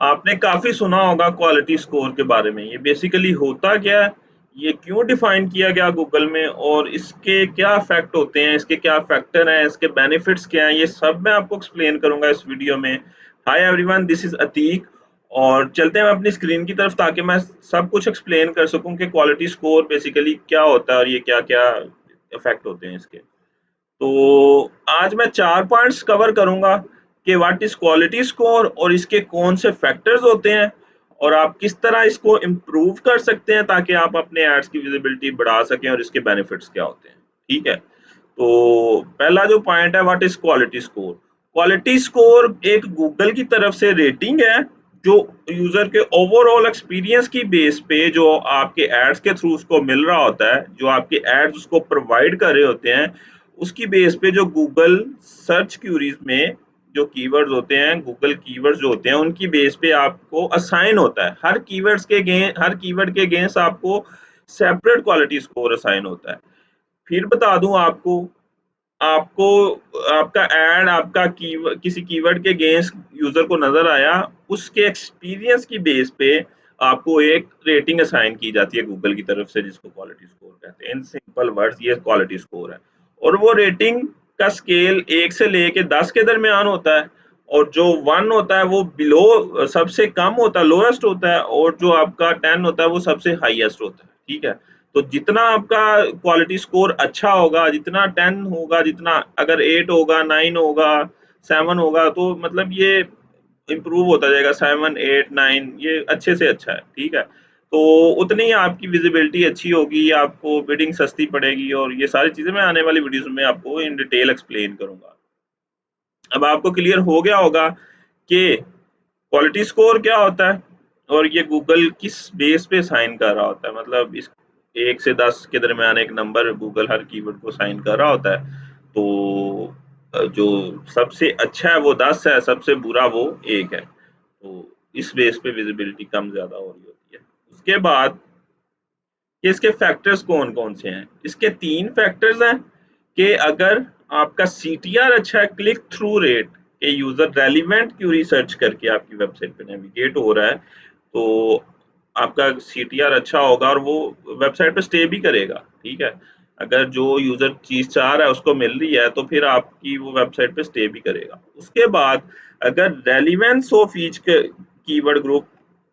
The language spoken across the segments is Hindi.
आपने काफी सुना होगा क्वालिटी स्कोर के बारे में। ये बेसिकली होता क्या है, ये क्यों डिफाइन किया गया गूगल में, और इसके क्या इफेक्ट होते हैं, इसके क्या फैक्टर हैं, इसके बेनिफिट्स क्या हैं, ये सब मैं आपको एक्सप्लेन करूंगा इस वीडियो में। Hi everyone, this is Atiq. और चलते हैं अपनी स्क्रीन की तरफ ताकि मैं सब कुछ एक्सप्लेन कर सकूं कि क्वालिटी स्कोर बेसिकली क्या होता है और ये क्या क्या इफेक्ट होते हैं इसके। तो आज मैं 4 पॉइंट्स कवर करूंगा कि व्हाट इज क्वालिटी स्कोर और इसके कौन से फैक्टर्स होते हैं और आप किस तरह इसको इम्प्रूव कर सकते हैं ताकि आप अपने एड्स की विजिबिलिटी बढ़ा सकें और इसके बेनिफिट्स क्या होते हैं। ठीक है, तो पहला जो पॉइंट है, what is quality score. Quality score एक गूगल की तरफ से रेटिंग है जो यूजर के ओवरऑल एक्सपीरियंस की बेस पे जो आपके एड्स के थ्रू उसको मिल रहा होता है, जो आपके एड्स उसको प्रोवाइड कर रहे होते हैं, उसकी बेस पे जो गूगल सर्च क्यूरीज में जो कीवर्ड्स होते हैं, गूगल कीवर्ड्स जो होते हैं, उनकी बेस पे आपको असाइन होता है। हर कीवर्ड के अगेंस्ट आपको सेपरेट क्वालिटी स्कोर असाइन होता है। फिर बता दूं आपको आपको आपका एड आपका किसी कीवर्ड के अगेंस्ट यूजर को नजर आया, उसके एक्सपीरियंस की बेस पे आपको एक रेटिंग असाइन की जाती है गूगल की तरफ से, जिसको क्वालिटी स्कोर कहते हैं। इन सिंपल वर्ड्स ये क्वालिटी स्कोर है। और वो रेटिंग का स्केल 1 से लेके 10 के दरमियान होता है, और जो 1 होता है वो बिलो सबसे कम होता है, लोएस्ट होता है, और जो आपका 10 होता है वो सबसे हाईएस्ट होता है। ठीक है, तो जितना आपका क्वालिटी स्कोर अच्छा होगा, जितना 10 होगा, जितना अगर 8 होगा, 9 होगा, 7 होगा, तो मतलब ये इम्प्रूव होता जाएगा। 7 8 9 ये अच्छे से अच्छा है। ठीक है, तो उतनी ही आपकी विजिबिलिटी अच्छी होगी, आपको बिडिंग सस्ती पड़ेगी, और ये सारी चीजें मैं आने वाली वीडियोस में आपको इन डिटेल एक्सप्लेन करूंगा। अब आपको क्लियर हो गया होगा कि क्वालिटी स्कोर क्या होता है और ये गूगल किस बेस पे साइन कर रहा होता है। मतलब इस 1 से 10 के दरमियान एक नंबर गूगल हर कीवर्ड को साइन कर रहा होता है। तो जो सबसे अच्छा है वो 10 है, सबसे बुरा वो 1 है। तो इस बेस पे विजिबिलिटी कम ज्यादा हो रही होती है। उसके बाद कि इसके फैक्टर्स कौन कौन से हैं। इसके 3 फैक्टर्स हैं कि अगर आपका सीटीआर अच्छा है, क्लिक थ्रू रेट, के यूजर रेलिवेंट क्यूरी सर्च करके आपकी वेबसाइट पे नेविगेट हो रहा है, तो आपका सीटीआर अच्छा होगा और वो वेबसाइट पे स्टे भी करेगा। ठीक है, अगर जो यूजर चीज चाह रहा है उसको मिल रही है तो फिर आपकी वो वेबसाइट पे स्टे भी करेगा। उसके बाद अगर relevance of each keyword group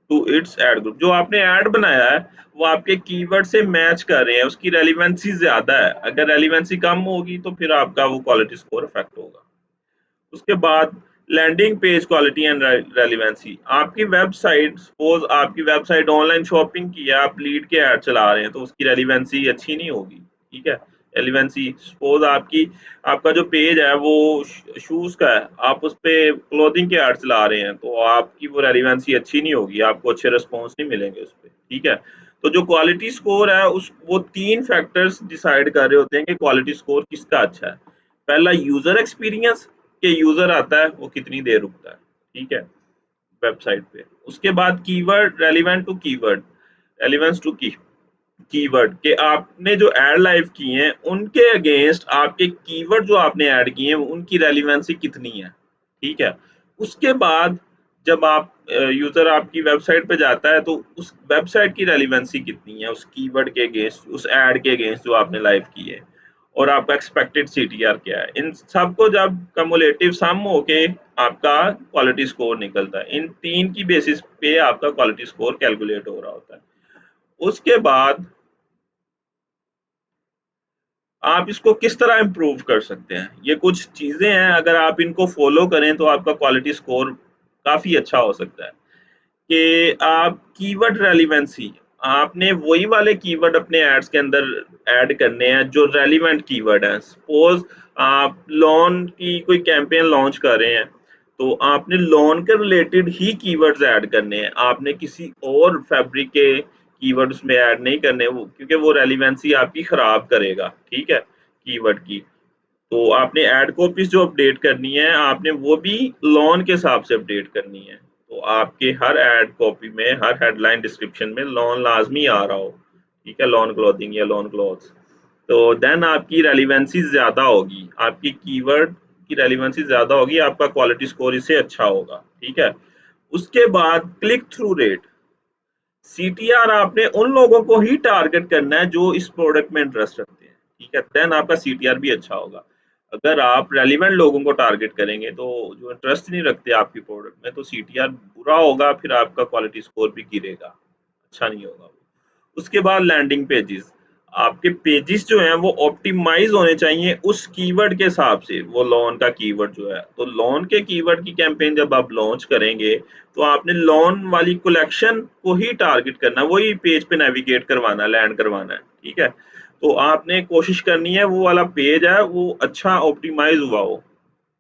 to its ad group, जो आपने ऐड बनाया है वो आपके कीवर्ड से मैच कर रहे हैं, उसकी रेलिवेंसी ज्यादा है। अगर रेलिवेंसी कम होगी तो फिर आपका वो क्वालिटी स्कोर इफेक्ट होगा। उसके बाद landing page quality and relevancy. आपकी वेबसाइट, सपोज आपकी वेबसाइट ऑनलाइन शॉपिंग की है, आप लीड के ऐड चला रहे हैं, तो उसकी रेलिवेंसी अच्छी नहीं होगी। ठीक है, रेलिवेंसी सपोज आपका जो पेज है वो शूज का है, आप उस पे क्लोथिंग के ऐड चला रहे हैं, तो आपकी वो रेलिवेंसी अच्छी नहीं होगी, आपको अच्छे रिस्पॉन्स नहीं मिलेंगे उस पर। ठीक है, तो जो क्वालिटी स्कोर है उस वो 3 फैक्टर्स डिसाइड कर रहे होते हैं कि क्वालिटी स्कोर किसका अच्छा है। पहला यूजर एक्सपीरियंस, के यूजर आता है वो कितनी देर रुकता है। ठीक है, वेबसाइट पे। उसके बाद keyword relevant to keyword, relevance to keyword, के आपने जो ऐड लाइव किए हैं उनके अगेंस्ट आपके कीवर्ड जो आपने ऐड किए हैं उनकी रेलिवेंसी कितनी है। ठीक है, उसके बाद जब आप यूजर आपकी वेबसाइट पे जाता है तो उस वेबसाइट की रेलिवेंसी कितनी है उस कीवर्ड के अगेंस्ट, उस ऐड के अगेंस्ट जो आपने लाइव की है, और आपका एक्सपेक्टेड सीटीआर क्या है। इन सबको जब कमुलेटिव सम होके आपका क्वालिटी स्कोर निकलता है। इन 3 की बेसिस पे आपका क्वालिटी स्कोर कैलकुलेट हो रहा होता है। उसके बाद आप इसको किस तरह इम्प्रूव कर सकते हैं, ये कुछ चीजें हैं, अगर आप इनको फॉलो करें तो आपका क्वालिटी स्कोर काफी अच्छा हो सकता है। कि आप कीवर्ड रेलिवेंसी, आपने वही वाले कीवर्ड अपने एड्स के अंदर ऐड करने हैं जो रेलिवेंट कीवर्ड हैं। सपोज आप लोन की कोई कैंपेन लॉन्च कर रहे हैं, तो आपने लोन के रिलेटेड ही कीवर्ड्स ऐड करने हैं, आपने किसी और फैब्रिक के कीवर्ड उसमें ऐड नहीं करने, वो क्योंकि वो रेलिवेंसी आपकी खराब करेगा। ठीक है, कीवर्ड की। तो आपने ऐड कॉपीज जो अपडेट करनी है, आपने वो भी लोन के हिसाब से अपडेट करनी है। तो आपके हर ऐड कॉपी में, हर हेडलाइन डिस्क्रिप्शन में लोन लाजमी आ रहा हो। ठीक है, लोन क्लॉथिंग या लोन क्लॉथ्स। तो देन आपकी रेलिवेंसी ज्यादा होगी, आपकी कीवर्ड की रेलिवेंसी ज्यादा होगी, आपका क्वालिटी स्कोर इससे अच्छा होगा। ठीक है, उसके बाद क्लिक थ्रू रेट, सीटीआर आपने उन लोगों को ही टारगेट करना है जो इस प्रोडक्ट में इंटरेस्ट रखते हैं, ठीक है, देन आपका सीटीआर भी अच्छा होगा। अगर आप रेलिवेंट लोगों को टारगेट करेंगे तो जो इंटरेस्ट नहीं रखते आपकी प्रोडक्ट में, तो सीटीआर बुरा होगा, फिर आपका क्वालिटी स्कोर भी गिरेगा, अच्छा नहीं होगा वो। उसके बाद लैंडिंग पेजेस, आपके पेजेस जो हैं वो ऑप्टिमाइज होने चाहिए उस कीवर्ड के हिसाब से, वो लोन का कीवर्ड जो है, तो लोन के कीवर्ड की कैंपेन जब आप लॉन्च करेंगे तो आपने लोन वाली कलेक्शन को ही टारगेट करना है, वही पेज पे नेविगेट करवाना, लैंड करवाना है, ठीक है। तो आपने कोशिश करनी है वो वाला पेज है वो अच्छा ऑप्टिमाइज हुआ हो।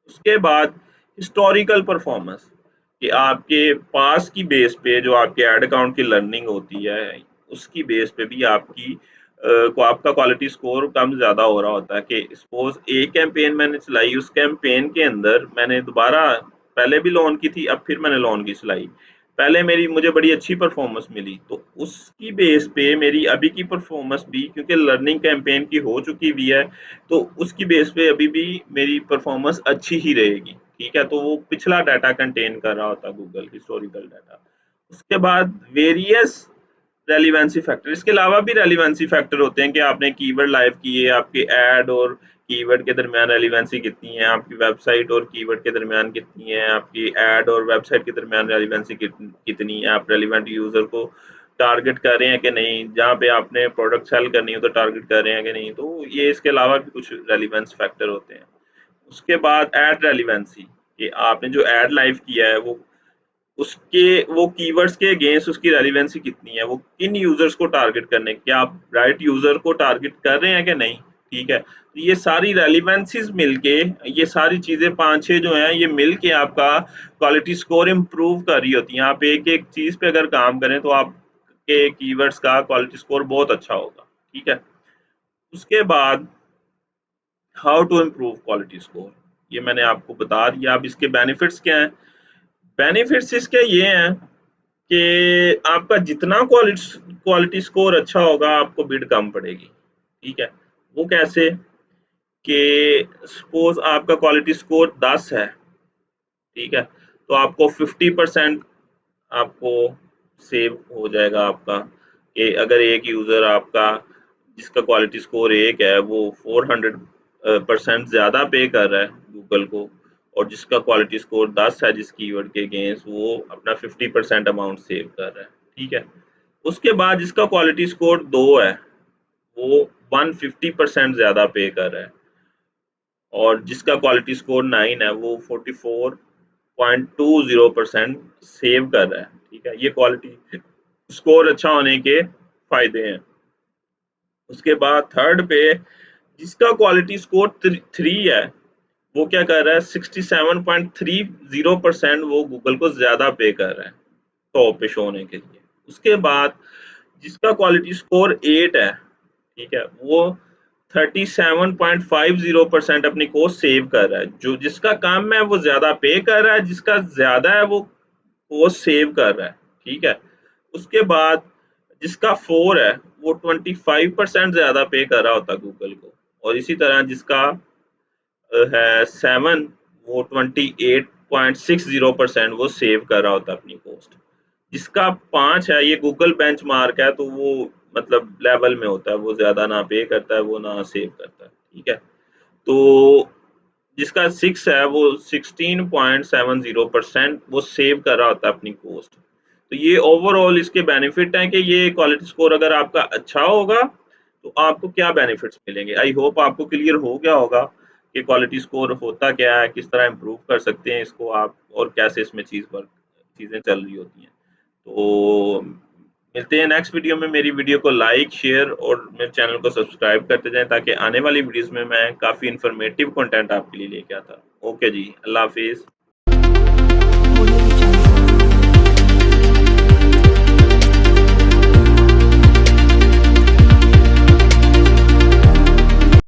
उसके बाद हिस्टोरिकल परफॉर्मेंस, कि आपके पास की बेस पे जो आपके एड अकाउंट की लर्निंग होती है उसकी बेस पे भी आपकी को आपका क्वालिटी स्कोर कम ज़्यादा हो रहा होता है, कि सपोज एक कैंपेन मैंने चलाई, उस कैंपेन के अंदर मैंने दोबारा पहले भी लॉन की थी, अब फिर मैंने लॉन की चलाई, पहले मेरी मुझे बड़ी अच्छी परफॉर्मेंस मिली, तो उसकी बेस पे मेरी अभी की परफॉर्मेंस भी, क्योंकि लर्निंग कैंपेन की हो चुकी हुई है, तो उसकी बेस पे अभी भी मेरी परफॉर्मेंस अच्छी ही रहेगी, ठीक है। तो वो पिछला डाटा कंटेन कर रहा होता है गूगल, हिस्टोरिकल डाटा। उसके बाद वेरियस रेलिवेंसी फैक्टर, इसके अलावा भी रेलिवेंसी फैक्टर होते हैं कि आपने कीवर्ड लाइव किए, आपके ऐड और कीवर्ड के दरमियान रेलिवेंसी कितनी है, आपकी वेबसाइट और कीवर्ड के दरमियान कितनी है, आपकी ऐड और वेबसाइट के दरमियान रेलिवेंसी कितनी है, आप रेलिवेंट यूजर को टारगेट कर रहे हैं कि नहीं, जहाँ पे आपने प्रोडक्ट सेल करनी हो तो टारगेट कर रहे हैं कि नहीं, तो ये इसके अलावा भी कुछ रेलिवेंस फैक्टर होते हैं। उसके बाद ऐड रेलिवेंसी, कि आपने जो ऐड लाइव किया है उसके वो कीवर्ड्स के अगेंस्ट उसकी रेलिवेंसी कितनी है, वो किन यूजर्स को टारगेट करने, क्या आप राइट यूजर को टारगेट कर रहे हैं कि नहीं, ठीक है। तो ये सारी रेलिवेंसीज मिलके, ये सारी चीजें 5-6 जो हैं ये मिलके आपका क्वालिटी स्कोर इम्प्रूव कर रही होती हैं। आप एक एक चीज पे अगर काम करें तो आपके कीवर्ड्स का क्वालिटी स्कोर बहुत अच्छा होगा, ठीक है। उसके बाद how to improve quality score, ये मैंने आपको बता दिया। अब इसके बेनिफिट्स क्या हैं? बेनिफिट्स इसके ये हैं कि आपका जितना क्वालिटी स्कोर अच्छा होगा आपको बिड कम पड़ेगी, ठीक है। वो कैसे? कि सपोज आपका क्वालिटी स्कोर 10 है, ठीक है, तो आपको 50% आपको सेव हो जाएगा आपका, कि अगर एक यूज़र आपका जिसका क्वालिटी स्कोर 1 है वो 400% ज़्यादा पे कर रहा है गूगल को, और जिसका क्वालिटी स्कोर 10 है जिस कीवर्ड के अगेंस्ट, वो अपना 50% अमाउंट सेव कर रहा है, ठीक है। उसके बाद जिसका क्वालिटी स्कोर 2 है वो 150% ज़्यादा पे कर रहा है, और जिसका क्वालिटी स्कोर 9 है वो 44.20% सेव कर रहा है, ठीक है। ये क्वालिटी स्कोर अच्छा होने के फायदे हैं। उसके बाद थर्ड पे जिसका क्वालिटी स्कोर 3 है वो क्या कर रहा है, 67.30% वो गूगल को ज्यादा पे कर रहा है टॉप पे शो होने के लिए। उसके बाद जिसका क्वालिटी स्कोर 8 है, ठीक है, वो 37.50% अपनी कोस्ट सेव कर रहा है, जो जिसका काम है वो ज्यादा पे कर रहा है, जिसका ज्यादा है वो कोस्ट सेव कर रहा है, ठीक है। उसके बाद जिसका 4 है वो 25% ज्यादा पे कर रहा होता गूगल को, और इसी तरह जिसका है 7 वो 28.60% वो सेव कर रहा होता अपनी कोस्ट। जिसका 5 है ये गूगल बेंचमार्क है, तो वो मतलब लेवल में होता है, वो ज्यादा ना पे करता है, वो ना सेव करता है, ठीक है। तो जिसका 6 है वो 16.70% वो सेव कर रहा होता है अपनी कोस्ट। तो ये ओवरऑल इसके बेनिफिट हैं कि ये क्वालिटी स्कोर अगर आपका अच्छा होगा तो आपको क्या बेनिफिट्स मिलेंगे। आई होप आपको क्लियर हो गया होगा कि क्वालिटी स्कोर होता क्या है, किस तरह इम्प्रूव कर सकते हैं इसको आप, और कैसे इसमें चीज़ें चल रही होती हैं। तो मिलते हैं नेक्स्ट वीडियो में। मेरी वीडियो को लाइक शेयर और मेरे चैनल को सब्सक्राइब करते जाएं, ताकि आने वाली वीडियोस में मैं काफ़ी इन्फॉर्मेटिव कंटेंट आपके लिए लेके आता हूं। ओके जी, अल्लाह हाफिज़।